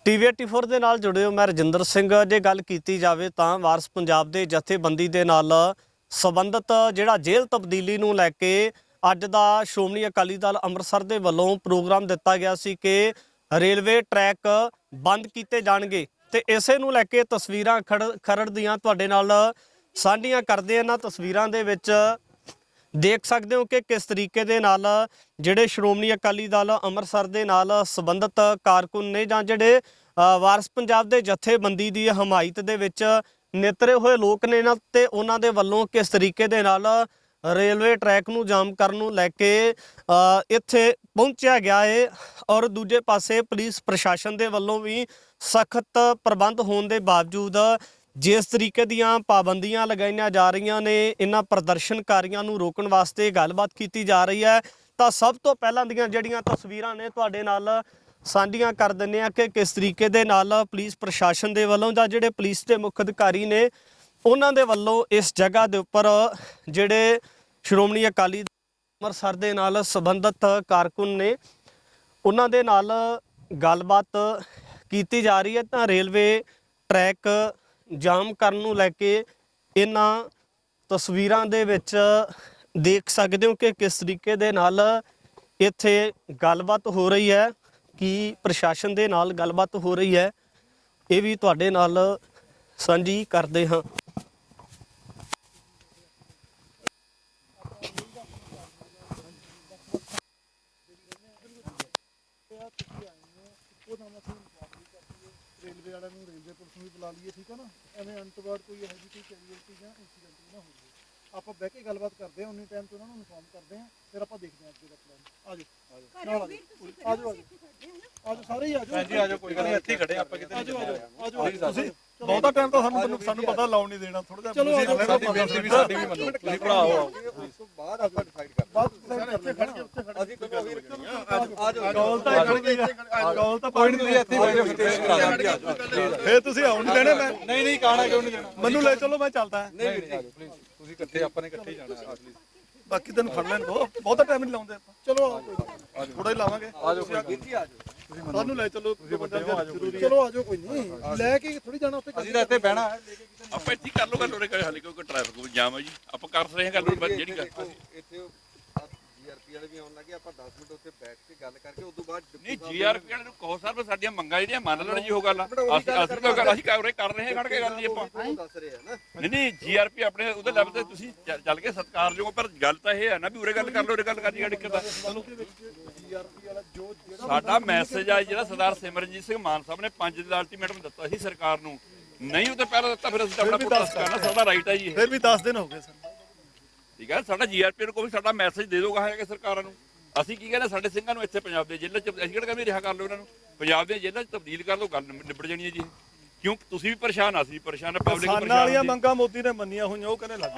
TV84 ਦੇ ਨਾਲ ਜੁੜੇ ਹੋ। ਮੈਂ ਰਜਿੰਦਰ ਸਿੰਘ। ਜੇ ਗੱਲ ਕੀਤੀ ਜਾਵੇ ਤਾਂ ਵਾਰਸ ਪੰਜਾਬ ਦੇ ਜਥੇਬੰਦੀ ਦੇ ਨਾਲ ਸੰਬੰਧਿਤ ਜਿਹੜਾ ਜੇਲ੍ਹ ਤਬਦੀਲੀ ਨੂੰ ਲੈ ਕੇ ਅੱਜ ਦਾ ਸ਼੍ਰੋਮਣੀ ਅਕਾਲੀ ਦਲ ਅੰਮ੍ਰਿਤਸਰ ਦੇ ਵੱਲੋਂ ਪ੍ਰੋਗਰਾਮ ਦਿੱਤਾ ਗਿਆ ਸੀ ਕਿ ਰੇਲਵੇ ਟਰੈਕ ਬੰਦ ਕੀਤੇ ਜਾਣਗੇ ਤੇ ਇਸੇ ਨੂੰ ਲੈ ਕੇ ਤਸਵੀਰਾਂ ਖਰੜ ਦੀਆਂ ਤੁਹਾਡੇ ਨਾਲ ਸਾਂਝੀਆਂ ਕਰਦੇ ਹਾਂ। ਇਹਨਾਂ ਤਸਵੀਰਾਂ ਦੇ ਵਿੱਚ ਦੇਖ ਸਕਦੇ ਹੋ ਕਿ ਕਿਸ ਤਰੀਕੇ ਦੇ ਨਾਲ ਜਿਹੜੇ ਸ਼੍ਰੋਮਣੀ ਅਕਾਲੀ ਦਲ ਅੰਮ੍ਰਿਤਸਰ ਦੇ ਨਾਲ ਸੰਬੰਧਿਤ ਕਾਰਕੁਨ ਨੇ ਜਾਂ ਜਿਹੜੇ ਵਾਰਸ ਪੰਜਾਬ ਦੇ ਜਥੇਬੰਦੀ ਦੀ ਹਮਾਇਤ ਦੇ ਵਿੱਚ ਨਿਤਰੇ ਹੋਏ ਲੋਕ ਨੇ ਨਾ, ਤੇ ਉਹਨਾਂ ਦੇ ਵੱਲੋਂ ਕਿਸ ਤਰੀਕੇ ਦੇ ਨਾਲ ਰੇਲਵੇ ਟਰੈਕ ਨੂੰ ਜਾਮ ਕਰਨ ਨੂੰ ਲੈ ਕੇ ਇੱਥੇ ਪਹੁੰਚਿਆ ਗਿਆ ਹੈ। ਔਰ ਦੂਜੇ ਪਾਸੇ ਪੁਲਿਸ ਪ੍ਰਸ਼ਾਸਨ ਦੇ ਵੱਲੋਂ ਵੀ ਸਖਤ ਪ੍ਰਬੰਧ ਹੋਣ ਦੇ ਬਾਵਜੂਦ ਜਿਸ ਤਰੀਕੇ ਦੀਆਂ ਪਾਬੰਦੀਆਂ ਲਗਾਈਆਂ ਜਾ ਰਹੀਆਂ ਨੇ, ਇਹਨਾਂ ਪ੍ਰਦਰਸ਼ਨਕਾਰੀਆਂ ਨੂੰ ਰੋਕਣ ਵਾਸਤੇ ਗੱਲਬਾਤ ਕੀਤੀ ਜਾ ਰਹੀ ਹੈ। ਤਾਂ ਸਭ ਤੋਂ ਪਹਿਲਾਂ ਦੀਆਂ ਜਿਹੜੀਆਂ ਤਸਵੀਰਾਂ ਨੇ ਤੁਹਾਡੇ ਨਾਲ ਸਾਂਝੀਆਂ ਕਰ ਦਿੰਦੇ ਆ ਕਿ ਕਿਸ ਤਰੀਕੇ ਦੇ ਨਾਲ ਪੁਲਿਸ ਪ੍ਰਸ਼ਾਸਨ ਦੇ ਵੱਲੋਂ ਜਾਂ ਜਿਹੜੇ ਪੁਲਿਸ ਦੇ ਮੁੱਖ ਅਧਿਕਾਰੀ ਨੇ ਉਹਨਾਂ ਦੇ ਵੱਲੋਂ ਇਸ ਜਗ੍ਹਾ ਦੇ ਉੱਪਰ ਜਿਹੜੇ ਸ਼੍ਰੋਮਣੀ ਅਕਾਲੀ ਅੰਮ੍ਰਿਤਸਰ ਦੇ ਨਾਲ ਸੰਬੰਧਿਤ ਕਾਰਕੁਨ ਨੇ ਉਹਨਾਂ ਦੇ ਨਾਲ ਗੱਲਬਾਤ ਕੀਤੀ ਜਾ ਰਹੀ ਹੈ। ਤਾਂ ਰੇਲਵੇ ਟਰੈਕ ਜਾਮ ਕਰਨ ਨੂੰ ਲੈ ਕੇ ਇਹਨਾਂ ਤਸਵੀਰਾਂ ਦੇ ਵਿੱਚ ਦੇਖ ਸਕਦੇ ਹੋ ਕਿ ਕਿਸ ਤਰੀਕੇ ਦੇ ਨਾਲ ਇੱਥੇ ਗੱਲਬਾਤ ਹੋ ਰਹੀ ਹੈ, ਕਿ ਪ੍ਰਸ਼ਾਸਨ ਦੇ ਨਾਲ ਗੱਲਬਾਤ ਹੋ ਰਹੀ ਹੈ, ਇਹ ਵੀ ਤੁਹਾਡੇ ਨਾਲ ਸਾਂਝੀ ਕਰਦੇ ਹਾਂ। रेलवे वाले रेलवे पुलिस भी बुला लीए, ठीक है ना, एवं अंतवार कोई यह जी कोई कैजुअलिटी या इंसीडेंट ना हो जाए। आप बह के गलबात करते हैं, उन्नी टाइम तो उन्होंने इन्फॉर्म करते हैं, फिर आप देखते हैं अगे का प्लान। आ जाओ आज सारे ही आ जाओ जी, आ जाओ, कोई गल नहीं, इत्थे खड़े आप किते आ जाओ। बहुता टाइम तो सानू पता लाउण नहीं देना, थोड़ा चलो साडी भी मनो तुसीं पढ़ाओ उस तो बाद आप डिसाइड कर बाद इत्थे खड़ के उत्थे खड़ ਅਸੀਂ ਆ ਜਾਓ ਗੋਲ ਤਾਂ ਗੋਲ ਤਾਂ ਪੁਆਇੰਟ ਤੁਸੀਂ ਇੱਥੇ ਬੈਠੇ ਸਟੇਜ ਕਰਾ ਦਿੰਦੇ ਫੇਰ ਤੁਸੀਂ ਆਉਣ ਨਹੀਂ ਦੇਣਾ। ਮੈਂ ਨਹੀਂ ਕਾਣਾ ਕਿਉਂ ਨਹੀਂ ਦੇਣਾ, ਮੈਨੂੰ ਲੈ ਚਲੋ ਮੈਂ ਚੱਲਦਾ। ਨਹੀਂ ਆ ਜਾਓ ਪਲੀਜ਼, ਤੁਸੀਂ ਇਕੱਠੇ ਆਪਾਂ ਨੇ ਇਕੱਠੇ ਜਾਣਾ ਪਲੀਜ਼, ਬਾਕੀ ਤੈਨੂੰ ਫੜ ਲੈਣ ਦੋ, ਬਹੁਤਾ ਟਾਈਮ ਨਹੀਂ ਲਾਉਂਦੇ ਆਪਾਂ। ਚਲੋ ਥੋੜਾ ਹੀ ਲਾਵਾਂਗੇ, ਆ ਜਾਓ ਵੀਰ ਜੀ, ਆ ਜਾਓ ਸਾਨੂੰ ਲੈ ਚਲੋ, ਚਲੋ ਆ ਜਾਓ, ਕੋਈ ਨਹੀਂ ਲੈ ਕੇ ਥੋੜੀ ਜਾਣਾ ਉੱਥੇ, ਅਸੀਂ ਤਾਂ ਇੱਥੇ ਬਹਿਣਾ ਹੈ। ਆਪਾਂ ਇੱਥੇ ਕਰ ਲਓ ਗੱਲ, ਉਰੇ ਕਰੇ ਹਾਲੇ ਕਿਉਂਕਿ ਟ੍ਰੈਫਿਕ ਜਾਮ ਹੈ ਜੀ, ਆਪਾਂ ਕਰ ਰਹੇ ਹਾਂ ਗੱਲ ਜਿਹੜੀ ਗੱਲ ਇੱਥੇ ਜੀਆਰਪੀ ਵਾਲੇ ਵੀ ਆਉਣ ਲੱਗੇ, ਆਪਾਂ 10 ਮਿੰਟ ਉੱਥੇ ਬੈਠ ਕੇ ਗੱਲ ਕਰਕੇ ਉਦੋਂ ਬਾਅਦ ਨਹੀਂ ਜੀਆਰਪੀ ਵਾਲੇ ਨੂੰ ਕਹੋ ਸਰ ਸਾਡੀਆਂ ਮੰਗਾਂ ਜਿਹੜੀਆਂ ਮੰਨ ਲੈਣ ਜੀ, ਉਹ ਗੱਲ ਅਸੀਂ ਤਾਂ ਗੱਲ ਅਸੀਂ ਕਰ ਰਹੇ ਹਾਂ ਖੜ ਕੇ ਗੱਲ ਜੀ ਆਪਾਂ ਦੱਸ ਰਹੇ ਆ ਨਾ। ਨਹੀਂ ਜੀਆਰਪੀ ਆਪਣੇ ਉਹਦੇ ਲੈਵਲ ਤੇ ਤੁਸੀਂ ਚੱਲ ਕੇ ਸਤਿਕਾਰਯੋਗ, ਪਰ ਗੱਲ ਤਾਂ ਇਹ ਹੈ ਨਾ ਵੀ ਉਰੇ ਗੱਲ ਕਰ ਲਓ, ਉਰੇ ਗੱਲ ਕਰਨੀ ਦਿੱਕਤ ਆ। ਸਾਡਾ ਮੈਸੇਜ ਆ ਜਿਹੜਾ ਸਰਦਾਰ ਸਿਮਰਨਜੀਤ ਸਿੰਘ ਮਾਨ ਸਾਹਿਬ ਨੇ 5 ਦਿਨ ਦਾ ਅਲਟੀਮੇਟਮ ਦਿੱਤਾ ਸੀ ਸਰਕਾਰ ਨੂੰ, ਨਹੀਂ ਉਹ ਤਾਂ ਪਹਿਲਾਂ ਦਿੱਤਾ, ਫਿਰ ਅਸੀਂ ਆਪਣਾ ਪ੍ਰੋਟੈਸਟ ਕਰਨਾ, ਸਾਡਾ ਰਾਈਟ ਹੈ ਜੀ। ਫਿਰ ਵੀ 10 ਦਿਨ ਹੋ ਗਏ ਸਰ, ਠੀਕ ਹੈ, ਸਾਡਾ ਜੀਆਰਪੀ ਨੂੰ ਕੋਈ ਸਾਡਾ ਮੈਸੇਜ ਦੇ ਦੋਗਾ ਹੈ ਕਿ ਸਰਕਾਰਾਂ ਨੂੰ ਅਸੀਂ ਕੀ ਕਹਿੰਦੇ, ਸਾਡੇ ਸਿੰਘਾਂ ਨੂੰ ਇੱਥੇ ਪੰਜਾਬ ਦੇ ਜੇਲ੍ਹਾਂ 'ਚ ਅਸੀਂ ਕਿਹੜਾ ਕਹਿੰਦੇ ਰਿਹਾ ਕਰ ਲਓ, ਇਹਨਾਂ ਨੂੰ ਪੰਜਾਬ ਦੇ ਜੇਲ੍ਹਾਂ 'ਚ ਤਬਦੀਲ ਕਰ ਲਓ, ਗੱਲ ਨਿਬੜ ਜਾਣੀ ਹੈ ਜੀ। ਕਿਉਂ ਤੁਸੀਂ ਵੀ ਪਰੇਸ਼ਾਨ ਆ, ਅਸੀਂ ਵੀ ਪਰੇਸ਼ਾਨ ਆ, ਪਬਲਿਕ ਕਿਸਾਨਾਂ ਵਾਲੀਆਂ ਮੰਗਾਂ ਮੋਦੀ ਨੇ ਮੰਨੀਆਂ ਹੋਈਆਂ, ਉਹ ਕਹਿੰਦੇ ਲੱਗ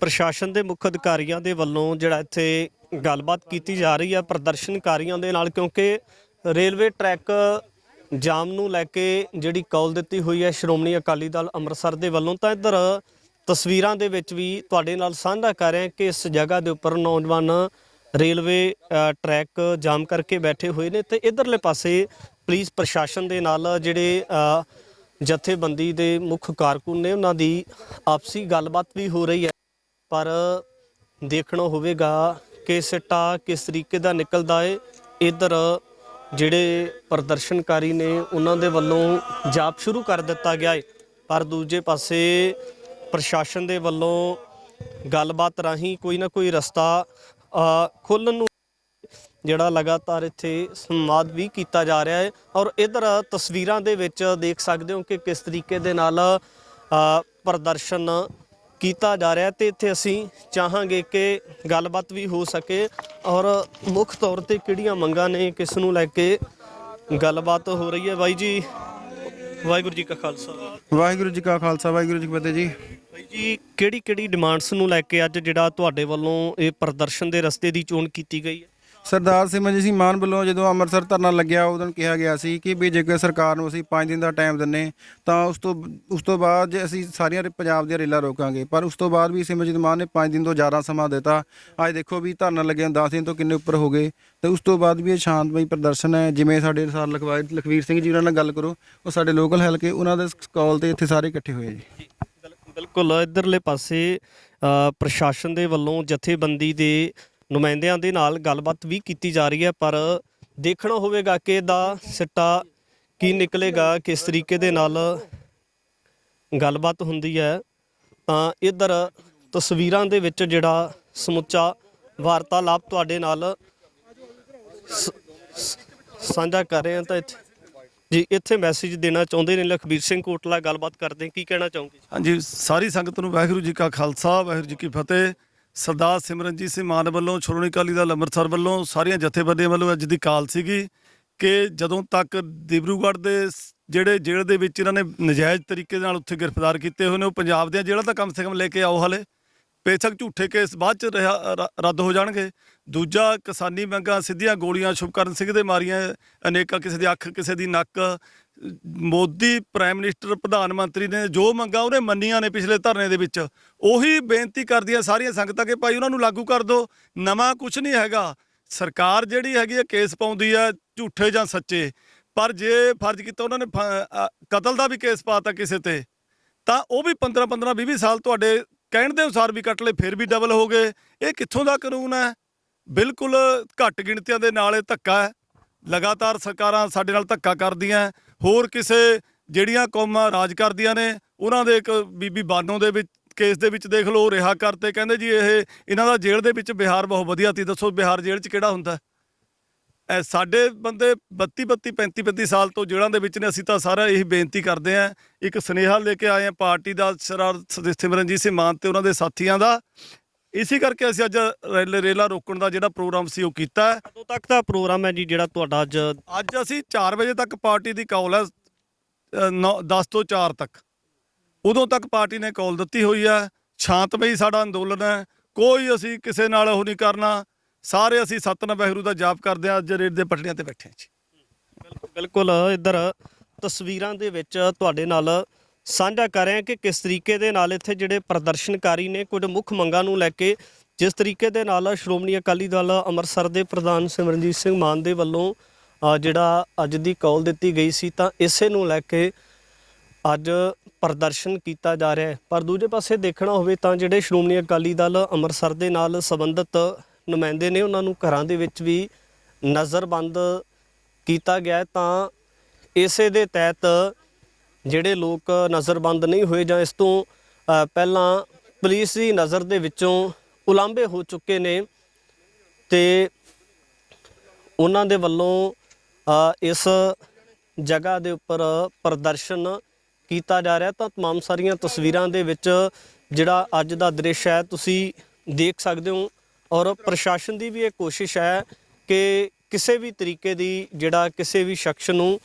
ਪ੍ਰਸ਼ਾਸਨ ਦੇ ਮੁੱਖ ਅਧਿਕਾਰੀਆਂ ਦੇ ਵੱਲੋਂ ਜਿਹੜਾ ਇੱਥੇ ਗੱਲਬਾਤ ਕੀਤੀ ਜਾ ਰਹੀ ਹੈ ਪ੍ਰਦਰਸ਼ਨਕਾਰੀਆਂ ਦੇ ਨਾਲ, ਕਿਉਂਕਿ ਰੇਲਵੇ ਟਰੈਕ ਜਾਮ ਨੂੰ ਲੈ ਕੇ ਜਿਹੜੀ ਕਾਲ ਦਿੱਤੀ ਹੋਈ ਹੈ ਸ਼੍ਰੋਮਣੀ ਅਕਾਲੀ ਦਲ ਅੰਮ੍ਰਿਤਸਰ ਦੇ ਵੱਲੋਂ। ਤਾਂ ਇੱਧਰ ਤਸਵੀਰਾਂ ਦੇ ਵਿੱਚ ਵੀ ਤੁਹਾਡੇ ਨਾਲ ਸਾਂਝਾ ਕਰ ਰਹੇ ਹਾਂ ਕਿ ਇਸ ਜਗ੍ਹਾ ਦੇ ਉੱਪਰ ਨੌਜਵਾਨ ਰੇਲਵੇ ਟਰੈਕ ਜਾਮ ਕਰਕੇ ਬੈਠੇ ਹੋਏ ਨੇ, ਤੇ ਇੱਧਰਲੇ ਪਾਸੇ ਪੁਲਿਸ ਪ੍ਰਸ਼ਾਸਨ ਦੇ ਨਾਲ ਜਿਹੜੇ ਜਥੇਬੰਦੀ ਦੇ ਮੁੱਖ ਕਾਰਕੁਨ ਨੇ ਉਹਨਾਂ ਦੀ ਆਪਸੀ ਗੱਲਬਾਤ ਵੀ ਹੋ ਰਹੀ ਹੈ। ਪਰ ਦੇਖਣਾ ਹੋਵੇਗਾ ਕਿ ਸਿੱਟਾ ਕਿਸ ਤਰੀਕੇ ਦਾ ਨਿਕਲਦਾ ਹੈ। ਇੱਧਰ ਜਿਹੜੇ ਪ੍ਰਦਰਸ਼ਨਕਾਰੀ ਨੇ ਉਹਨਾਂ ਦੇ ਵੱਲੋਂ ਜਾਪ ਸ਼ੁਰੂ ਕਰ ਦਿੱਤਾ ਗਿਆ ਹੈ, ਪਰ ਦੂਜੇ ਪਾਸੇ ਪ੍ਰਸ਼ਾਸਨ ਦੇ ਵੱਲੋਂ ਗੱਲਬਾਤ ਰਾਹੀਂ ਕੋਈ ਨਾ ਕੋਈ ਰਸਤਾ ਖੋਲ੍ਹਣ ਨੂੰ ਜਿਹੜਾ ਲਗਾਤਾਰ ਇੱਥੇ ਸੰਵਾਦ ਵੀ ਕੀਤਾ ਜਾ ਰਿਹਾ ਹੈ। ਔਰ ਇੱਧਰ ਤਸਵੀਰਾਂ ਦੇ ਵਿੱਚ ਦੇਖ ਸਕਦੇ ਹੋ ਕਿ ਕਿਸ ਤਰੀਕੇ ਦੇ ਨਾਲ ਪ੍ਰਦਰਸ਼ਨ ਕੀਤਾ ਜਾ ਰਿਹਾ, ਤੇ ਇੱਥੇ ਅਸੀਂ ਚਾਹਾਂਗੇ ਕਿ ਗੱਲਬਾਤ ਵੀ ਹੋ ਸਕੇ ਔਰ ਮੁੱਖ ਤੌਰ ਤੇ ਕਿਹੜੀਆਂ ਮੰਗਾਂ ਨੇ, ਕਿਸ ਨੂੰ ਲੈ ਕੇ ਗੱਲਬਾਤ ਹੋ ਰਹੀ ਹੈ। ਬਾਈ ਜੀ, ਵਾਹਿਗੁਰੂ ਜੀ ਕਾ ਖਾਲਸਾ। ਵਾਹਿਗੁਰੂ ਜੀ ਕਾ ਖਾਲਸਾ, ਵਾਹਿਗੁਰੂ ਜੀ ਕੀ ਫਤਿਹ ਜੀ। ਬਾਈ ਜੀ, ਕਿਹੜੀ ਡਿਮਾਂਡਸ ਨੂੰ ਲੈ ਕੇ ਅੱਜ ਜਿਹੜਾ ਤੁਹਾਡੇ ਵੱਲੋਂ ਇਹ ਪ੍ਰਦਰਸ਼ਨ ਦੇ ਰਸਤੇ ਦੀ ਚੋਣ ਕੀਤੀ ਗਈ ਹੈ? ਸਰਦਾਰ ਸਿਮਰਨਜੀਤ ਸਿੰਘ ਮਾਨ ਵੱਲੋਂ ਜਦੋਂ ਅੰਮ੍ਰਿਤਸਰ ਧਰਨਾ ਲੱਗਿਆ ਉਦੋਂ ਕਿਹਾ ਗਿਆ ਸੀ ਕਿ ਵੀ ਜੇਕਰ ਸਰਕਾਰ ਨੂੰ ਅਸੀਂ 5 ਦਿਨ ਦਾ ਟਾਈਮ ਦਿੰਨੇ ਤਾਂ ਉਸ ਤੋਂ ਬਾਅਦ ਜੇ ਅਸੀਂ ਸਾਰੀਆਂ ਪੰਜਾਬ ਦੀਆਂ ਰੇਲਾਂ ਰੋਕਾਂਗੇ, ਪਰ ਉਸ ਤੋਂ ਬਾਅਦ ਵੀ ਸਿਮਰਨਜੀਤ ਮਾਨ ਨੇ 5 ਦਿਨ ਤੋਂ ਜ਼ਿਆਦਾ ਸਮਾਂ ਦਿੱਤਾ। ਅੱਜ ਦੇਖੋ ਵੀ ਧਰਨਾ ਲੱਗਿਆ 10 ਦਿਨ ਤੋਂ ਕਿੰਨੇ ਉੱਪਰ ਹੋ ਗਏ ਤੇ ਉਸ ਤੋਂ ਬਾਅਦ ਵੀ ਇਹ ਸ਼ਾਂਤਮਈ ਪ੍ਰਦਰਸ਼ਨ ਹੈ। ਜਿਵੇਂ ਸਾਡੇ ਸਰ ਲਖਵੀਰ ਸਿੰਘ ਜੀ ਉਹਨਾਂ ਨਾਲ ਗੱਲ ਕਰੋ, ਉਹ ਸਾਡੇ ਲੋਕਲ ਹਲਕੇ ਉਹਨਾਂ ਦੇ ਕਾਲ ਤੇ ਇੱਥੇ ਸਾਰੇ ਇਕੱਠੇ ਹੋਏ ਜੀ। ਬਿਲਕੁਲ ਇਧਰਲੇ ਪਾਸੇ ਪ੍ਰਸ਼ਾਸਨ ਦੇ ਵੱਲੋਂ ਜਥੇਬੰਦੀ ਦੇ ਨੁਮਾਇੰਦਿਆਂ ਦੇ ਨਾਲ ਗੱਲਬਾਤ ਵੀ ਕੀਤੀ ਜਾ ਰਹੀ ਹੈ, ਪਰ ਦੇਖਣਾ ਹੋਵੇਗਾ ਕਿ ਇਹਦਾ ਸਿੱਟਾ ਕੀ ਨਿਕਲੇਗਾ, ਕਿਸ ਤਰੀਕੇ ਦੇ ਨਾਲ ਗੱਲਬਾਤ ਹੁੰਦੀ ਹੈ। ਤਾਂ ਇਧਰ ਤਸਵੀਰਾਂ ਦੇ ਵਿੱਚ ਜਿਹੜਾ ਸਮੁੱਚਾ ਵਾਰਤਾਲਾਪ ਤੁਹਾਡੇ ਨਾਲ ਸਾਂਝਾ ਕਰ ਰਹੇ ਹਾਂ ਤਾਂ ਇੱਥੇ ਮੈਸੇਜ ਦੇਣਾ ਚਾਹੁੰਦੇ ਨੇ ਲਖਬੀਰ ਸਿੰਘ ਕੋਟਲਾ। ਗੱਲਬਾਤ ਕਰਦੇ ਕੀ ਕਹਿਣਾ ਚਾਹੋਗੇ? ਹਾਂਜੀ, ਸਾਰੀ ਸੰਗਤ ਨੂੰ ਵਾਹਿਗੁਰੂ ਜੀ ਕਾ ਖਾਲਸਾ ਵਾਹਿਗੁਰੂ ਜੀ ਕੀ ਫਤਿਹ। ਸਰਦਾਰ ਸਿਮਰਨਜੀਤ ਸਿੰਘ ਮਾਨ ਵੱਲੋਂ ਸ਼੍ਰੋਮਣੀ ਅਕਾਲੀ ਦਲ ਅੰਮ੍ਰਿਤਸਰ ਵੱਲੋਂ ਸਾਰੀਆਂ ਜਥੇਬੰਦੀਆਂ ਵੱਲੋਂ ਅੱਜ ਦੀ ਕਾਲ ਸੀਗੀ ਕਿ ਜਦੋਂ ਤੱਕ ਡਿਬਰੂਗੜ੍ਹ ਦੇ ਜਿਹੜੇ ਜੇਲ੍ਹ ਦੇ ਵਿੱਚ ਇਹਨਾਂ ਨੇ ਨਜਾਇਜ਼ ਤਰੀਕੇ ਨਾਲ ਉੱਥੇ ਗ੍ਰਿਫਤਾਰ ਕੀਤੇ ਹੋਏ ਨੇ, ਉਹ ਪੰਜਾਬ ਦੀਆਂ ਜੇਲ੍ਹਾਂ ਤਾਂ ਕਮ ਸੇ ਕਮ ਲੈ ਕੇ ਆਓ। ਹਾਲੇ ਬੇਸ਼ੱਕ ਝੂਠੇ ਕੇਸ ਬਾਅਦ ਚ ਰੱਦ ਹੋ ਜਾਣਗੇ। ਦੂਜਾ, ਕਿਸਾਨੀ ਮੰਗਾਂ ਸਿੱਧੀਆਂ ਗੋਲੀਆਂ ਸ਼ੁਭਕਰਨ ਸਿੰਘ ਦੇ ਮਾਰੀਆਂ ਅਨੇਕਾਂ, ਕਿਸੇ ਦੀ ਅੱਖ ਕਿਸੇ ਦੀ ਨੱਕ। ਮੋਦੀ ਪ੍ਰਾਈਮ ਮਿਨਿਸਟਰ ਪ੍ਰਧਾਨ ਮੰਤਰੀ ਨੇ ਜੋ ਮੰਗਾਂ ਉਹਨੇ ਮੰਨੀਆਂ ਨੇ ਪਿਛਲੇ ਧਰਨੇ ਦੇ ਵਿੱਚ, ਉਹੀ ਬੇਨਤੀ ਕਰਦੀਆਂ ਸਾਰੀਆਂ ਸੰਗਤਾਂ ਕਿ ਭਾਈ ਉਹਨਾਂ ਨੂੰ ਲਾਗੂ ਕਰ ਦਿਓ। ਨਵਾਂ ਕੁਝ ਨਹੀਂ ਹੈਗਾ। ਸਰਕਾਰ ਜਿਹੜੀ ਹੈਗੀ ਹੈ ਕੇਸ ਪਾਉਂਦੀ ਹੈ ਝੂਠੇ ਜਾਂ ਸੱਚੇ, ਪਰ ਜੇ ਫਰਜ਼ ਕੀਤਾ ਉਹਨਾਂ ਨੇ ਕਤਲ ਦਾ ਵੀ ਕੇਸ ਪਾਤਾ ਕਿਸੇ ਤੇ, ਤਾਂ ਉਹ ਵੀ 15-15 20 ਸਾਲ ਤੁਹਾਡੇ ਕਹਿਣ ਦੇ ਅਨੁਸਾਰ ਵੀ ਕੱਟ ਲਏ, ਫਿਰ ਵੀ ਡਬਲ ਹੋ ਗਏ। ਇਹ ਕਿੱਥੋਂ ਦਾ ਕਾਨੂੰਨ ਹੈ? ਬਿਲਕੁਲ ਘੱਟ ਗਿਣਤੀਆਂ ਦੇ ਨਾਲ ਇਹ ਧੱਕਾ ਹੈ। ਲਗਾਤਾਰ ਸਰਕਾਰਾਂ ਸਾਡੇ ਨਾਲ ਧੱਕਾ ਕਰਦੀਆਂ। ਹੋਰ ਕਿਸੇ ਜਿਹੜੀਆਂ ਕੌਮਾਂ ਰਾਜ ਕਰਦੀਆਂ ਨੇ, ਉਹਨਾਂ ਦੇ ਇੱਕ ਬੀਬੀ ਬਾਨੋ ਦੇ ਵਿੱਚ ਕੇਸ ਦੇ ਵਿੱਚ ਦੇਖ ਲਓ, ਰਿਹਾ ਕਰਤੇ, ਕਹਿੰਦੇ ਜੀ ਇਹਨਾਂ ਦਾ ਜੇਲ੍ਹ ਦੇ ਵਿੱਚ ਬਿਹਾਰ ਬਹੁਤ ਵਧੀਆ ਸੀ। ਦੱਸੋ ਬਿਹਾਰ ਜੇਲ੍ਹ 'ਚ ਕਿਹੜਾ ਹੁੰਦਾ? ਸਾਡੇ ਬੰਦੇ 32 35 ਸਾਲ ਤੋਂ ਜੇਲ੍ਹਾਂ ਦੇ ਵਿੱਚ ਨੇ। ਅਸੀਂ ਤਾਂ ਸਾਰਾ ਇਹੀ ਬੇਨਤੀ ਕਰਦੇ ਹਾਂ, ਇੱਕ ਸੁਨੇਹਾ ਲੈ ਕੇ ਆਏ ਹਾਂ ਪਾਰਟੀ ਦਾ ਸਿਮਰਨਜੀਤ ਸਿੰਘ ਮਾਨ ਤੇ ਉਹਨਾਂ ਦੇ ਸਾਥੀਆਂ ਦਾ। ਇਸੇ ਕਰਕੇ ਅਸੀਂ ਅੱਜ ਰੇਲਾਂ ਰੋਕਣ ਦਾ ਜਿਹੜਾ ਪ੍ਰੋਗਰਾਮ ਸੀ ਉਹ ਕੀਤਾ। ਕਦੋਂ ਤੱਕ ਦਾ ਪ੍ਰੋਗਰਾਮ ਹੈ ਜੀ ਜਿਹੜਾ ਤੁਹਾਡਾ ਅੱਜ? ਅਸੀਂ 4 ਵਜੇ ਤੱਕ ਪਾਰਟੀ ਦੀ ਕਾਲ ਹੈ, 10 ਤੋਂ 4 ਤੱਕ, ਉਦੋਂ ਤੱਕ ਪਾਰਟੀ ਨੇ ਕਾਲ ਦਿੱਤੀ ਹੋਈ ਹੈ। ਸ਼ਾਂਤਮਈ ਸਾਡਾ ਅੰਦੋਲਨ ਹੈ, ਕੋਈ ਅਸੀਂ ਕਿਸੇ ਨਾਲ ਉਹ ਨਹੀਂ ਕਰਨਾ। ਸਾਰੇ ਅਸੀਂ ਸਤਿਨਾਮ ਵਾਹਿਗੁਰੂ ਦਾ ਜਾਪ ਕਰਦੇ ਹਾਂ। ਅੱਜ ਰੇਲ ਦੇ ਪਟੜੀਆਂ ਤੇ ਬੈਠੇ ਹਾਂ ਜੀ। ਬਿਲਕੁਲ ਇੱਧਰ ਤਸਵੀਰਾਂ ਦੇ ਵਿੱਚ ਤੁਹਾਡੇ ਨਾਲ ਸਾਂਝਾ ਕਰ ਰਹੇ ਹਾਂ ਕਿ ਕਿਸ ਤਰੀਕੇ ਦੇ ਨਾਲ ਇੱਥੇ ਜਿਹੜੇ ਪ੍ਰਦਰਸ਼ਨਕਾਰੀ ਨੇ ਕੁਝ ਮੁੱਖ ਮੰਗਾਂ ਨੂੰ ਲੈ ਕੇ, ਜਿਸ ਤਰੀਕੇ ਦੇ ਨਾਲ ਸ਼੍ਰੋਮਣੀ ਅਕਾਲੀ ਦਲ ਅੰਮ੍ਰਿਤਸਰ ਦੇ ਪ੍ਰਧਾਨ ਸਿਮਰਨਜੀਤ ਸਿੰਘ ਮਾਨ ਦੇ ਵੱਲੋਂ ਜਿਹੜਾ ਅੱਜ ਦੀ ਕਾਲ ਦਿੱਤੀ ਗਈ ਸੀ, ਤਾਂ ਇਸੇ ਨੂੰ ਲੈ ਕੇ ਅੱਜ ਪ੍ਰਦਰਸ਼ਨ ਕੀਤਾ ਜਾ ਰਿਹਾ ਹੈ। ਪਰ ਦੂਜੇ ਪਾਸੇ ਦੇਖਣਾ ਹੋਵੇ ਤਾਂ ਜਿਹੜੇ ਸ਼੍ਰੋਮਣੀ ਅਕਾਲੀ ਦਲ ਅੰਮ੍ਰਿਤਸਰ ਦੇ ਨਾਲ ਸੰਬੰਧਿਤ ਨੁਮਾਇੰਦੇ ਨੇ, ਉਹਨਾਂ ਨੂੰ ਘਰਾਂ ਦੇ ਵਿੱਚ ਵੀ ਨਜ਼ਰਬੰਦ ਕੀਤਾ ਗਿਆ। ਤਾਂ ਇਸੇ ਦੇ ਤਹਿਤ ਜਿਹੜੇ ਲੋਕ ਨਜ਼ਰਬੰਦ ਨਹੀਂ ਹੋਏ ਜਾਂ ਇਸ ਤੋਂ ਪਹਿਲਾਂ ਪੁਲਿਸ ਦੀ ਨਜ਼ਰ ਦੇ ਵਿੱਚੋਂ ਉਲਾਂਭੇ ਹੋ ਚੁੱਕੇ ਨੇ, ਤੇ ਉਹਨਾਂ ਦੇ ਵੱਲੋਂ ਇਸ ਜਗ੍ਹਾ ਦੇ ਉੱਪਰ ਪ੍ਰਦਰਸ਼ਨ ਕੀਤਾ ਜਾ ਰਿਹਾ। ਤਾਂ तमाम ਸਾਰੀਆਂ ਤਸਵੀਰਾਂ ਦੇ ਵਿੱਚ ਜਿਹੜਾ ਅੱਜ ਦਾ ਦ੍ਰਿਸ਼ ਹੈ ਤੁਸੀਂ ਦੇਖ ਸਕਦੇ ਹੋ। ਔਰ ਪ੍ਰਸ਼ਾਸਨ ਦੀ ਵੀ ਇਹ ਕੋਸ਼ਿਸ਼ ਹੈ ਕਿ ਕਿਸੇ ਵੀ ਤਰੀਕੇ ਦੀ ਜਿਹੜਾ ਕਿਸੇ ਵੀ ਸ਼ਖਸ ਨੂੰ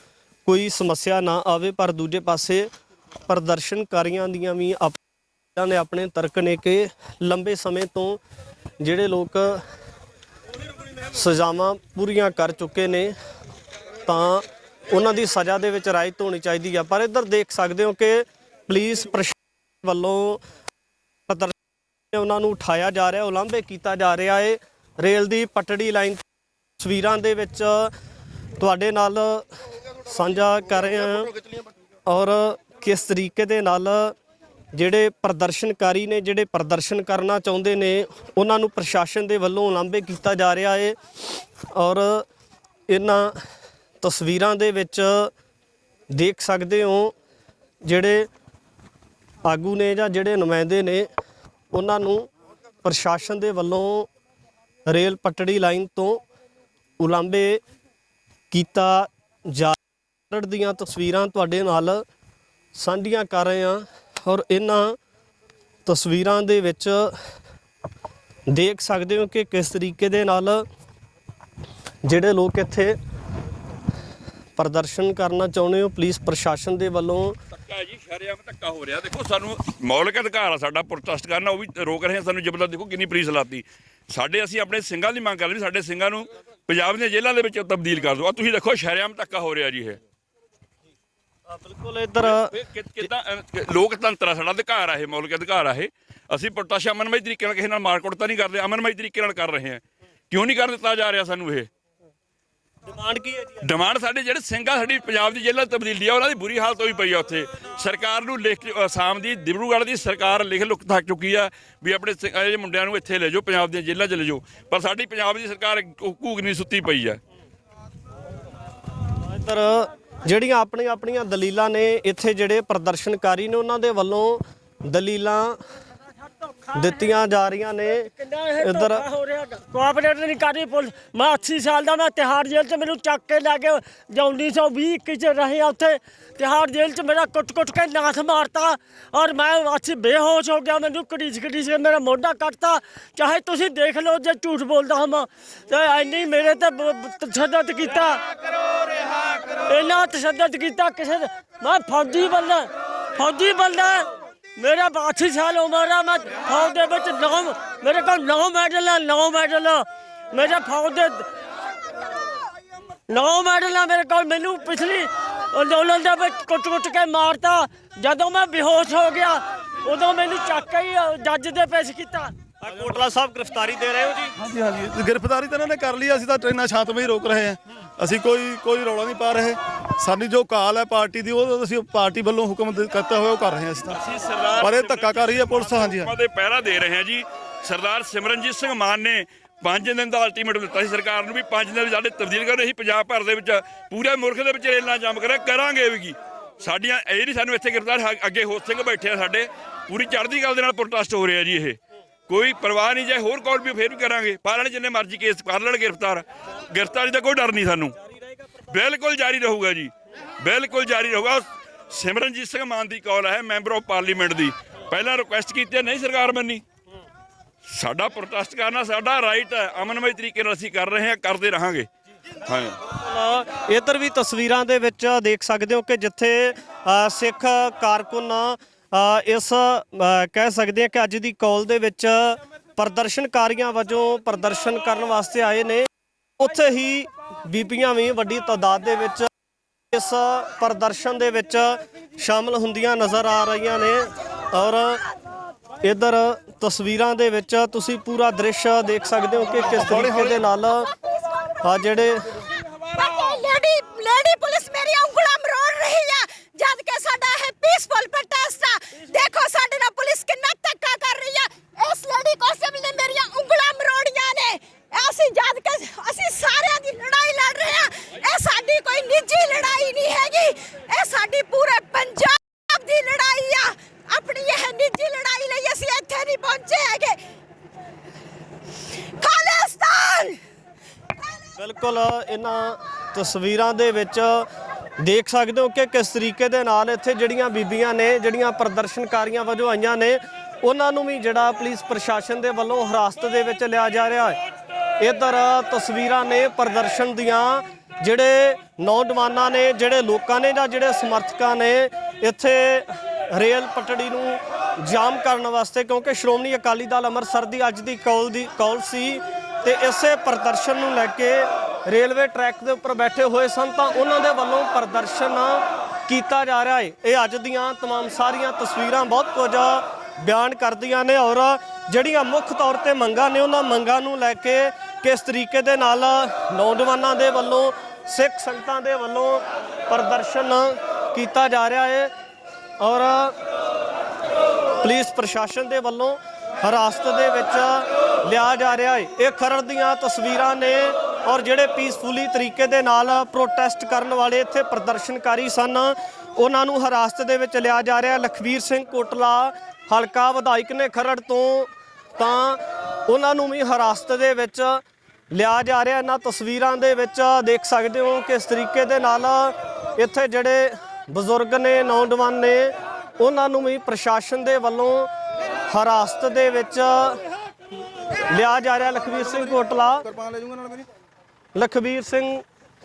ਕੋਈ ਸਮੱਸਿਆ ਨਾ ਆਵੇ। ਪਰ ਦੂਜੇ ਪਾਸੇ ਪ੍ਰਦਰਸ਼ਨਕਾਰੀਆਂ ਦੀਆਂ ਵੀ ਆਪਣੇ ਤਰਕ ਨੇ ਕਿ ਲੰਬੇ ਸਮੇਂ ਤੋਂ ਜਿਹੜੇ ਲੋਕ ਸਜ਼ਾਵਾਂ ਪੂਰੀਆਂ ਕਰ ਚੁੱਕੇ ਨੇ, ਤਾਂ ਉਹਨਾਂ ਦੀ ਸਜ਼ਾ ਦੇ ਵਿੱਚ ਰਾਇਤ ਹੋਣੀ ਚਾਹੀਦੀ ਹੈ। ਪਰ ਇੱਧਰ ਦੇਖ ਸਕਦੇ ਹੋ ਕਿ ਪੁਲਿਸ ਪ੍ਰਸ਼ਾਸਨ ਵੱਲੋਂ ਉਹਨਾਂ ਨੂੰ ਉਠਾਇਆ ਜਾ ਰਿਹਾ, ਉਲਾਂਭੇ ਕੀਤਾ ਜਾ ਰਿਹਾ ਹੈ। ਰੇਲ ਦੀ ਪਟੜੀ ਲਾਈਨ ਤਸਵੀਰਾਂ ਦੇ ਵਿੱਚ ਤੁਹਾਡੇ ਨਾਲ ਸਾਂਝਾ ਕਰ ਰਹੇ ਹਾਂ, ਔਰ ਕਿਸ ਤਰੀਕੇ ਦੇ ਨਾਲ ਜਿਹੜੇ ਪ੍ਰਦਰਸ਼ਨਕਾਰੀ ਨੇ, ਜਿਹੜੇ ਪ੍ਰਦਰਸ਼ਨ ਕਰਨਾ ਚਾਹੁੰਦੇ ਨੇ, ਉਹਨਾਂ ਨੂੰ ਪ੍ਰਸ਼ਾਸਨ ਦੇ ਵੱਲੋਂ ਉਲਾਂਭੇ ਕੀਤਾ ਜਾ ਰਿਹਾ ਹੈ। ਔਰ ਇਹਨਾਂ ਤਸਵੀਰਾਂ ਦੇ ਵਿੱਚ ਦੇਖ ਸਕਦੇ ਹੋ ਜਿਹੜੇ ਆਗੂ ਨੇ ਜਾਂ ਜਿਹੜੇ ਨੁਮਾਇੰਦੇ ਨੇ, ਉਹਨਾਂ ਨੂੰ ਪ੍ਰਸ਼ਾਸਨ ਦੇ ਵੱਲੋਂ ਰੇਲ ਪਟੜੀ ਲਾਈਨ ਤੋਂ ਉਲਾਂਭੇ ਕੀਤਾ ਜਾ ਰਿਹਾ ਦੀਆਂ ਤਸਵੀਰਾਂ ਤੁਹਾਡੇ ਨਾਲ ਸਾਂਝੀਆਂ ਕਰ ਰਹੇ ਹਾਂ। ਔਰ ਇਹਨਾਂ ਤਸਵੀਰਾਂ ਦੇ ਵਿੱਚ ਦੇਖ ਸਕਦੇ ਹੋ ਕਿ ਕਿਸ ਤਰੀਕੇ ਦੇ ਨਾਲ ਜਿਹੜੇ ਲੋਕ ਇੱਥੇ ਪ੍ਰਦਰਸ਼ਨ ਕਰਨਾ ਚਾਹੁੰਦੇ ਹੋ, ਪੁਲਿਸ ਪ੍ਰਸ਼ਾਸਨ ਦੇ ਵੱਲੋਂ ਧੱਕਾ ਜੀ, ਸ਼ਰੇਆਮ ਧੱਕਾ ਹੋ ਰਿਹਾ। ਦੇਖੋ ਸਾਨੂੰ ਮੌਲਿਕ ਅਧਿਕਾਰ ਆ ਸਾਡਾ ਪ੍ਰੋਟੈਸਟ ਕਰਨਾ, ਉਹ ਵੀ ਰੋਕ ਰਹੇ ਆ ਸਾਨੂੰ। ਜਬਰਦਸਤੀ ਦੇਖੋ ਕਿੰਨੀ ਪੁਲਿਸ ਲਾਤੀ। ਅਸੀਂ ਆਪਣੇ ਸਿੰਘਾਂ ਦੀ ਮੰਗ ਕਰ ਲਈ, ਸਾਡੇ ਸਿੰਘਾਂ ਨੂੰ ਪੰਜਾਬ ਦੀਆਂ ਜੇਲ੍ਹਾਂ ਦੇ ਵਿੱਚ ਤਬਦੀਲ ਕਰ ਦਿਓ। ਆ ਤੁਸੀਂ ਦੇਖੋ ਸ਼ਰੇਆਮ ਧੱਕਾ ਹੋ ਰਿਹਾ ਜੀ ਇਹ। ਬਿਲਕੁਲ ਇੱਧਰ ਕਿੱਦਾਂ ਲੋਕਤੰਤਰ ਆ, ਸਾਡਾ ਅਧਿਕਾਰ ਆ ਇਹ, ਮੌਲਿਕ ਅਧਿਕਾਰ ਆ ਇਹ। ਅਸੀਂ ਪ੍ਰੋਟੈਸਟ ਅਮਨਮਈ ਤਰੀਕੇ ਨਾਲ ਕਿਸੇ ਨਾਲ ਮਾਰਕੁੱਟ ਤਾਂ ਨਹੀਂ ਕਰਦੇ, ਅਮਨਮਈ ਤਰੀਕੇ ਨਾਲ ਕਰ ਰਹੇ ਹਾਂ। ਕਿਉਂ ਨਹੀਂ ਕਰ ਦਿੱਤਾ ਜਾ ਰਿਹਾ ਸਾਨੂੰ ਇਹ? ਡਿਮਾਂਡ ਕੀ ਹੈ ਜੀ? ਡਿਮਾਂਡ ਸਾਡੇ ਜਿਹੜੇ ਸਿੰਘ ਆ, ਸਾਡੀ ਪੰਜਾਬ ਦੀ ਜੇਲ੍ਹਾਂ ਤਬਦੀਲੀ ਆ, ਉਹਨਾਂ ਦੀ ਬੁਰੀ ਹਾਲਤ ਹੋਈ ਪਈ ਆ ਉੱਥੇ। ਸਰਕਾਰ ਨੂੰ ਲਿਖ ਅਸਾਮ ਦੀ, ਡਿਬਰੂਗੜ੍ਹ ਦੀ ਸਰਕਾਰ ਲੁੱਕ ਥੱਕ ਚੁੱਕੀ ਆ ਵੀ ਆਪਣੇ ਇਹ ਮੁੰਡਿਆਂ ਨੂੰ ਇੱਥੇ ਲੈ ਜਾਓ, ਪੰਜਾਬ ਦੀਆਂ ਜੇਲ੍ਹਾਂ 'ਚ ਲੈ ਜਾਓ, ਪਰ ਸਾਡੀ ਪੰਜਾਬ ਦੀ ਸਰਕਾਰ ਘੂਕ ਨਹੀਂ ਸੁੱਤੀ ਪਈ ਆ। ਇੱਧਰ ਜਿਹੜੀਆਂ ਆਪਣੀਆਂ ਦਲੀਲਾਂ ਨੇ, ਇੱਥੇ ਜਿਹੜੇ ਪ੍ਰਦਰਸ਼ਨਕਾਰੀ ਨੇ ਉਹਨਾਂ ਦੇ ਵੱਲੋਂ ਦਲੀਲਾਂ ਦਿੱਤੀਆਂ ਜਾ ਰਹੀਆਂ ਨੇ। ਇੱਧਰ ਕੋਆਪਰੇਟ ਨਹੀਂ ਕਰ ਰਹੀ ਪੁਲਿਸ। ਮੈਂ 80 ਸਾਲ ਦਾ, ਮੈਂ ਤਿਹਾੜ ਜੇਲ੍ਹ 'ਚ ਮੈਨੂੰ ਚੱਕ ਕੇ ਲੈ ਕੇ 1920 'ਚ ਰਹੇ ਆ ਉੱਥੇ ਤਿਹਾੜ ਜੇਲ੍ਹ 'ਚ। ਮੇਰਾ ਕੁੱਟ ਕੇ ਨਾਥ ਮਾਰਤਾ ਔਰ ਮੈਂ ਅੱਛੀ ਬੇਹੋਸ਼ ਹੋ ਗਿਆ। ਮੈਨੂੰ ਘੜੀਸ ਕੇ ਮੇਰਾ ਮੋਢਾ ਕੱਟਤਾ। ਚਾਹੇ ਤੁਸੀਂ ਦੇਖ ਲਓ ਜੇ ਝੂਠ ਬੋਲਦਾ ਹਾਂ ਤੇ ਇੰਨੀ ਮੇਰੇ ਤੇ ਤਸ਼ੱਦਦ ਕੀਤਾ, ਇੰਨਾ ਤਸ਼ੱਦਦ ਕੀਤਾ ਕਿਸੇ ਨੇ। ਮੈਂ ਫੌਜੀ ਬੰਦਾ ਮੇਰਾ 80 ਸਾਲ ਉਮਰ ਆ। ਮੈਂ ਫੌਜ ਦੇ ਵਿੱਚ ਮੇਰੇ ਕੋਲ 9 ਮੈਡਲ ਆ, 9 ਮੈਡਲ ਮੇਰੇ ਫੌਜ ਦੇ 9 ਮੈਡਲ ਆ ਮੇਰੇ ਕੋਲ। ਮੈਨੂੰ ਪਿਛਲੀ ਅੰਦੋਲਨ ਦੇ ਵਿੱਚ ਕੁੱਟ ਕੇ ਮਾਰਤਾ। ਜਦੋਂ ਮੈਂ ਬੇਹੋਸ਼ ਹੋ ਗਿਆ ਉਦੋਂ ਮੈਨੂੰ ਚੱਕ ਕੇ ਹੀ ਜੱਜ ਦੇ ਪੇਸ਼ ਕੀਤਾ। ਕੋਟਲਾ ਸਾਹਿਬ ਗ੍ਰਿਫਤਾਰੀ ਦੇ ਰਹੇ ਹੋ ਜੀ? ਹਾਂਜੀ ਹਾਂਜੀ, ਗ੍ਰਿਫਤਾਰੀ ਤਾਂ ਇਹਨਾਂ ਨੇ ਕਰ ਲਈ। ਅਸੀਂ ਤਾਂ ਟ੍ਰੇਨਾਂ ਸ਼ਾਂਤਮਈ ਰੋਕ ਰਹੇ ਹਾਂ। ਅਸੀਂ ਕੋਈ ਰੌਲਾ ਨਹੀਂ ਪਾ ਰਹੇ। ਸਾਡੀ ਜੋ ਕਾਲ ਹੈ ਪਾਰਟੀ ਦੀ, ਉਹ ਅਸੀਂ ਪਾਰਟੀ ਵੱਲੋਂ ਹੁਕਮ ਕਰਤਾ ਹੋਇਆ ਉਹ ਕਰ ਰਹੇ ਹਾਂ ਅਸੀਂ ਤਾਂ। ਪਰ ਇਹ ਧੱਕਾ ਕਰ ਰਹੀ ਹੈ ਪੁਲਿਸ। ਹਾਂਜੀ ਦੇ ਪਹਿਰਾ ਦੇ ਰਹੇ ਹਾਂ ਜੀ। ਸਰਦਾਰ ਸਿਮਰਨਜੀਤ ਸਿੰਘ ਮਾਨ ਨੇ 5 ਦਿਨ ਦਾ ਅਲਟੀਮੇਟਮ ਦਿੱਤਾ ਸੀ ਸਰਕਾਰ ਨੂੰ ਵੀ 5 ਦਿਨ ਸਾਡੇ ਤਬਦੀਲ ਕਰੋ। ਅਸੀਂ ਪੰਜਾਬ ਭਰ ਦੇ ਵਿੱਚ, ਪੂਰੇ ਮੁਲਕ ਦੇ ਵਿੱਚ ਰੇਲਾਂ ਜਾਮ ਕਰਾਂਗੇ ਵੀ। ਸਾਡੀਆਂ ਇਹ ਨਹੀਂ ਸਾਨੂੰ ਇੱਥੇ ਗ੍ਰਿਫਤਾਰ, ਅੱਗੇ ਹੋਰ ਸਿੰਘ ਬੈਠੇ ਆ ਸਾਡੇ, ਪੂਰੀ ਚੜ੍ਹਦੀ ਕਲਾ ਦੇ ਨਾਲ ਪ੍ਰੋਟੈਸਟ ਹੋ ਰਿਹਾ ਜੀ। ਇਹ ਕੋਈ ਪਰਵਾਹ ਨਹੀਂ, ਜੇ ਹੋਰ ਕੋਲ ਵੀ ਫੇਰ ਵੀ ਕਰਾਂਗੇ। ਪਾ ਲੈਣ ਜਿੰਨੇ ਮਰਜ਼ੀ ਕੇਸ ਕਰ ਲੈਣ ਗ੍ਰਿਫਤਾਰੀ ਦਾ ਕੋਈ ਡਰ ਨਹੀਂ ਸਾਨੂੰ। ਬਿਲਕੁਲ ਜਾਰੀ ਰਹੂਗਾ ਜੀ, ਬਿਲਕੁਲ ਜਾਰੀ ਰਹੂਗਾ। ਸਿਮਰਨਜੀਤ ਸਿੰਘ ਮਾਨ ਦੀ ਕਾਲ ਹੈ, ਮੈਂਬਰ ਆਫ ਪਾਰਲੀਮੈਂਟ ਦੀ। ਪਹਿਲਾਂ ਰਿਕੁਐਸਟ ਕੀਤੀ, ਨਹੀਂ ਸਰਕਾਰ ਮੰਨੀ। ਸਾਡਾ ਪ੍ਰੋਟੈਸਟ ਕਰਨਾ ਸਾਡਾ ਰਾਈਟ ਹੈ, ਅਮਨਮਈ ਤਰੀਕੇ ਨਾਲ ਅਸੀਂ ਕਰ ਰਹੇ ਹਾਂ, ਕਰਦੇ ਰਹਾਂਗੇ। ਹਾਂ, ਇੱਧਰ ਵੀ ਤਸਵੀਰਾਂ ਦੇ ਵਿੱਚ ਦੇਖ ਸਕਦੇ ਹੋ ਕਿ ਜਿੱਥੇ ਸਿੱਖ ਕਾਰਕੁਨ ਇਸ ਕਹਿ ਸਕਦੇ ਆ ਕਿ ਅੱਜ ਦੀ ਕਾਲ ਦੇ ਵਿੱਚ ਪ੍ਰਦਰਸ਼ਨਕਾਰੀਆਂ ਵਜੋਂ ਪ੍ਰਦਰਸ਼ਨ ਕਰਨ ਵਾਸਤੇ ਆਏ ਨੇ, ਉੱਥੇ ਹੀ ਬੀਬੀਆਂ ਵੀ ਵੱਡੀ ਤਾਦਾਦ ਦੇ ਵਿੱਚ ਇਸ ਪ੍ਰਦਰਸ਼ਨ ਦੇ ਵਿੱਚ ਸ਼ਾਮਲ ਹੁੰਦੀਆਂ ਨਜ਼ਰ ਆ ਰਹੀਆਂ ਨੇ। ਔਰ ਇੱਧਰ ਤਸਵੀਰਾਂ ਦੇ ਵਿੱਚ ਤੁਸੀਂ ਪੂਰਾ ਦ੍ਰਿਸ਼ ਦੇਖ ਸਕਦੇ ਹੋ ਕਿ ਕਿਸ ਤਰੀਕੇ ਦੇ ਨਾਲ ਜਿਹੜੇ ਲੇਡੀ ਪੁਲਿਸ ਮੇਰੀਆਂ ਉਂਗਲਾਂ ਮਰੋੜ ਰਹੀ ਆ, ਜਦ ਕਿ ਸਾਡਾ ਇਹ ਪੀਸਫੁਲ ਪ੍ਰੋਟੈਸਟ ਆ। ਦੇਖੋ ਸਾਡੇ ਨਾਲ ਪੁਲਿਸ ਕਿੰਨਾ ਧੱਕਾ ਕਰ ਰਹੀ ਆ। ਇਸ ਲੇਡੀ ਕਾਂਸਟੇਬਲ ਨੇ ਮੇਰੀਆਂ ਉਂਗਲਾਂ ਮਰੋੜੀਆਂ ਨੇ। ਅਸੀਂ ਜਦ ਕਿ ਅਸੀਂ ਸਾਰਿਆਂ ਦੀ ਲੜਾਈ ਲੜ ਰਹੇ ਆ। ਇਹ ਸਾਡੀ ਕੋਈ ਨਿੱਜੀ ਲੜਾਈ ਨਹੀਂ ਹੈਗੀ, ਇਹ ਸਾਡੀ ਪੂਰੇ ਪੰਜਾਬ ਦੀ ਲੜਾਈ ਆ। ਆਪਣੀ ਇਹ ਨਿੱਜੀ ਲੜਾਈ ਲਈ ਅਸੀਂ ਇੱਥੇ ਨਹੀਂ ਪਹੁੰਚੇ ਹੈਗੇ। ਖਾਲਿਸਤਾਨ। ਬਿਲਕੁਲ ਇਹਨਾਂ ਤਸਵੀਰਾਂ ਦੇ ਵਿੱਚ ਦੇਖ ਸਕਦੇ ਹੋ ਕਿ ਕਿਸ ਤਰੀਕੇ ਦੇ ਨਾਲ ਇੱਥੇ ਜਿਹੜੀਆਂ ਬੀਬੀਆਂ ਨੇ, ਜਿਹੜੀਆਂ ਪ੍ਰਦਰਸ਼ਨਕਾਰੀਆਂ ਵਜੋਂ ਆਈਆਂ ਨੇ, ਉਹਨਾਂ ਨੂੰ ਵੀ ਜਿਹੜਾ ਪੁਲਿਸ ਪ੍ਰਸ਼ਾਸਨ ਦੇ ਵੱਲੋਂ ਹਿਰਾਸਤ ਦੇ ਵਿੱਚ ਲਿਆ ਜਾ ਰਿਹਾ ਹੈ। ਇੱਧਰ ਤਸਵੀਰਾਂ ਨੇ ਪ੍ਰਦਰਸ਼ਨ ਦੀਆਂ, ਜਿਹੜੇ ਨੌਜਵਾਨਾਂ ਨੇ, ਜਿਹੜੇ ਲੋਕਾਂ ਨੇ ਜਾਂ ਜਿਹੜੇ ਸਮਰਥਕਾਂ ਨੇ ਇੱਥੇ ਰੇਲ ਪਟੜੀ ਨੂੰ ਜਾਮ ਕਰਨ ਵਾਸਤੇ, ਕਿਉਂਕਿ ਸ਼੍ਰੋਮਣੀ ਅਕਾਲੀ ਦਲ ਅੰਮ੍ਰਿਤਸਰ ਦੀ ਅੱਜ ਦੀ ਕਾਲ ਸੀ ਤੇ ਇਸੇ ਪ੍ਰਦਰਸ਼ਨ ਨੂੰ ਲੈ ਕੇ ਰੇਲਵੇ ਟਰੈਕ ਦੇ ਉੱਪਰ ਬੈਠੇ ਹੋਏ ਸਨ ਤਾਂ ਉਹਨਾਂ ਦੇ ਵੱਲੋਂ ਪ੍ਰਦਰਸ਼ਨ ਕੀਤਾ ਜਾ ਰਿਹਾ ਹੈ। ਇਹ ਅੱਜ ਦੀਆਂ तमाम ਸਾਰੀਆਂ ਤਸਵੀਰਾਂ ਬਹੁਤ ਕੁਝ ਬਿਆਨ ਕਰਦੀਆਂ ਨੇ ਔਰ ਜਿਹੜੀਆਂ ਮੁੱਖ ਤੌਰ ਤੇ ਮੰਗਾਂ ਨੇ, ਉਹਨਾਂ ਮੰਗਾਂ ਨੂੰ ਲੈ ਕੇ ਕਿਸ ਤਰੀਕੇ ਦੇ ਨਾਲ ਨੌਜਵਾਨਾਂ ਦੇ ਵੱਲੋਂ, ਸਿੱਖ ਸੰਗਤਾਂ ਦੇ ਵੱਲੋਂ ਪ੍ਰਦਰਸ਼ਨ ਕੀਤਾ ਜਾ ਰਿਹਾ ਹੈ ਔਰ ਪੁਲਿਸ ਪ੍ਰਸ਼ਾਸਨ ਦੇ ਵੱਲੋਂ ਹਿਰਾਸਤ ਦੇ ਵਿੱਚ ਲਿਆ ਜਾ ਰਿਹਾ ਹੈ। ਇਹ ਖਰੜ ਦੀਆਂ ਤਸਵੀਰਾਂ ਨੇ ਔਰ ਜਿਹੜੇ ਪੀਸਫੁਲੀ ਤਰੀਕੇ ਦੇ ਨਾਲ ਪ੍ਰੋਟੈਸਟ ਕਰਨ ਵਾਲੇ ਇੱਥੇ ਪ੍ਰਦਰਸ਼ਨਕਾਰੀ ਸਨ, ਉਹਨਾਂ ਨੂੰ ਹਿਰਾਸਤ ਦੇ ਵਿੱਚ ਲਿਆ ਜਾ ਰਿਹਾ। ਲਖਵੀਰ ਸਿੰਘ ਕੋਟਲਾ ਹਲਕਾ ਵਿਧਾਇਕ ਨੇ ਖਰੜ ਤੋਂ, ਤਾਂ ਉਹਨਾਂ ਨੂੰ ਵੀ ਹਿਰਾਸਤ ਦੇ ਵਿੱਚ ਲਿਆ ਜਾ ਰਿਹਾ। ਇਹਨਾਂ ਤਸਵੀਰਾਂ ਦੇ ਵਿੱਚ ਦੇਖ ਸਕਦੇ ਹੋ ਕਿਸ ਤਰੀਕੇ ਦੇ ਨਾਲ ਇੱਥੇ ਜਿਹੜੇ ਬਜ਼ੁਰਗ ਨੇ, ਨੌਜਵਾਨ ਨੇ, ਉਹਨਾਂ ਨੂੰ ਵੀ ਪ੍ਰਸ਼ਾਸਨ ਦੇ ਵੱਲੋਂ ਹਿਰਾਸਤ ਦੇ ਵਿੱਚ ਲਿਆ ਜਾ ਰਿਹਾ। ਲਖਵੀਰ ਸਿੰਘ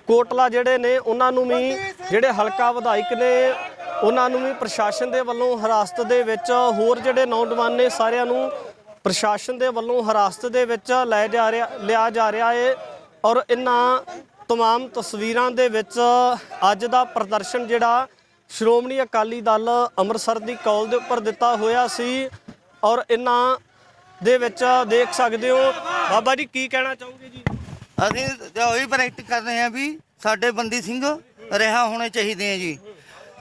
ਕੋਟਲਾ ਜਿਹੜੇ ਨੇ, ਉਹਨਾਂ ਨੂੰ ਵੀ, ਜਿਹੜੇ ਹਲਕਾ ਵਿਧਾਇਕ ਨੇ, ਉਹਨਾਂ ਨੂੰ ਵੀ ਪ੍ਰਸ਼ਾਸਨ ਦੇ ਵੱਲੋਂ ਹਿਰਾਸਤ ਦੇ ਵਿੱਚ, ਹੋਰ ਜਿਹੜੇ ਨੌਜਵਾਨ ਨੇ ਸਾਰਿਆਂ ਨੂੰ ਪ੍ਰਸ਼ਾਸਨ ਦੇ ਵੱਲੋਂ ਹਿਰਾਸਤ ਦੇ ਵਿੱਚ ਲਿਆ ਜਾ ਰਿਹਾ ਹੈ ਔਰ ਇਹਨਾਂ तमाम ਤਸਵੀਰਾਂ ਦੇ ਵਿੱਚ ਅੱਜ ਦਾ ਪ੍ਰਦਰਸ਼ਨ ਜਿਹੜਾ ਸ਼੍ਰੋਮਣੀ ਅਕਾਲੀ ਦਲ ਅੰਮ੍ਰਿਤਸਰ ਦੀ ਕਾਲ ਦੇ ਉੱਪਰ ਦਿੱਤਾ ਹੋਇਆ ਸੀ ਔਰ ਇਹਨਾਂ ਦੇ ਵਿੱਚ ਦੇਖ ਸਕਦੇ ਹੋ। ਬਾਬਾ ਜੀ ਕੀ ਕਹਿਣਾ ਚਾਹੋਗੇ ਜੀ? ਅਸੀਂ ਤਾਂ ਉਹੀ ਪ੍ਰੈਕਟਿਸ ਕਰ ਰਹੇ ਹਾਂ ਵੀ ਸਾਡੇ ਬੰਦੀ ਸਿੰਘ ਰਿਹਾ ਹੋਣੇ ਚਾਹੀਦੇ ਆ ਜੀ।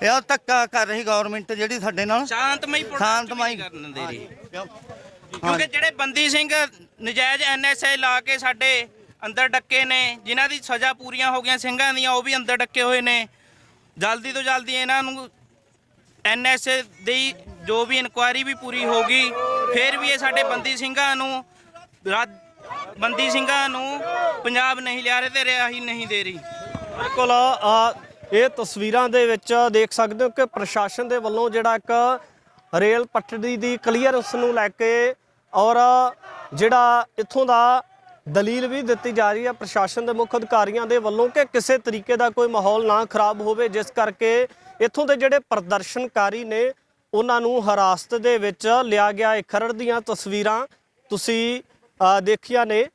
ਇਹ ਧੱਕਾ ਕਰ ਰਹੀ ਗਵਰਨਮੈਂਟ ਜਿਹੜੀ ਸਾਡੇ ਨਾਲ ਸ਼ਾਂਤਮਈ ਕਰਨ ਦੇ ਰਹੀ। ਕਿਉਂਕਿ ਜਿਹੜੇ ਬੰਦੀ ਸਿੰਘ ਨਜਾਇਜ਼ ਐਨਐਸਏ ਲਾ ਕੇ ਸਾਡੇ ਅੰਦਰ ਡੱਕੇ ਨੇ, ਜਿਨ੍ਹਾਂ ਦੀ ਸਜ਼ਾ ਪੂਰੀਆਂ ਹੋ ਗਈਆਂ ਸਿੰਘਾਂ ਦੀਆਂ, ਉਹ ਵੀ ਅੰਦਰ ਡੱਕੇ ਹੋਏ ਨੇ। ਜਲਦੀ ਤੋਂ ਜਲਦੀ ਇਹਨਾਂ ਨੂੰ ਐਨਐਸਏ ਦੀ ਜੋ ਵੀ ਇਨਕੁਆਇਰੀ ਵੀ ਪੂਰੀ ਹੋਗੀ, ਫਿਰ ਵੀ ਇਹ ਸਾਡੇ ਬੰਦੀ ਸਿੰਘਾਂ ਨੂੰ ਪੰਜਾਬ ਨਹੀਂ ਲਿਆ ਰਹੇ ਤੇ ਰਿਹਾਈ ਨਹੀਂ ਦੇ ਰਹੀ। ਬਿਲਕੁਲ ਇਹ ਤਸਵੀਰਾਂ ਦੇ ਵਿੱਚ ਦੇਖ ਸਕਦੇ ਹੋ ਕਿ ਪ੍ਰਸ਼ਾਸਨ ਦੇ ਵੱਲੋਂ ਜਿਹੜਾ ਇੱਕ ਰੇਲ ਪਟੜੀ ਦੀ ਕਲੀਅਰੈਂਸ ਨੂੰ ਲੈ ਕੇ ਔਰ ਜਿਹੜਾ ਇੱਥੋਂ ਦਾ ਦਲੀਲ ਵੀ ਦਿੱਤੀ ਜਾ ਰਹੀ ਹੈ ਪ੍ਰਸ਼ਾਸਨ ਦੇ ਮੁੱਖ ਅਧਿਕਾਰੀਆਂ ਦੇ ਵੱਲੋਂ ਕਿ ਕਿਸੇ ਤਰੀਕੇ ਦਾ ਕੋਈ ਮਾਹੌਲ ਨਾ ਖਰਾਬ ਹੋਵੇ, ਜਿਸ ਕਰਕੇ ਇੱਥੋਂ ਦੇ ਜਿਹੜੇ ਪ੍ਰਦਰਸ਼ਨਕਾਰੀ ਨੇ ਉਹਨਾਂ ਨੂੰ ਹਿਰਾਸਤ ਦੇ ਵਿੱਚ ਲਿਆ ਗਿਆ। ਇਹ ਖਰੜ ਦੀਆਂ ਤਸਵੀਰਾਂ ਤੁਸੀਂ ਦੇਖੀਆਂ ਨੇ।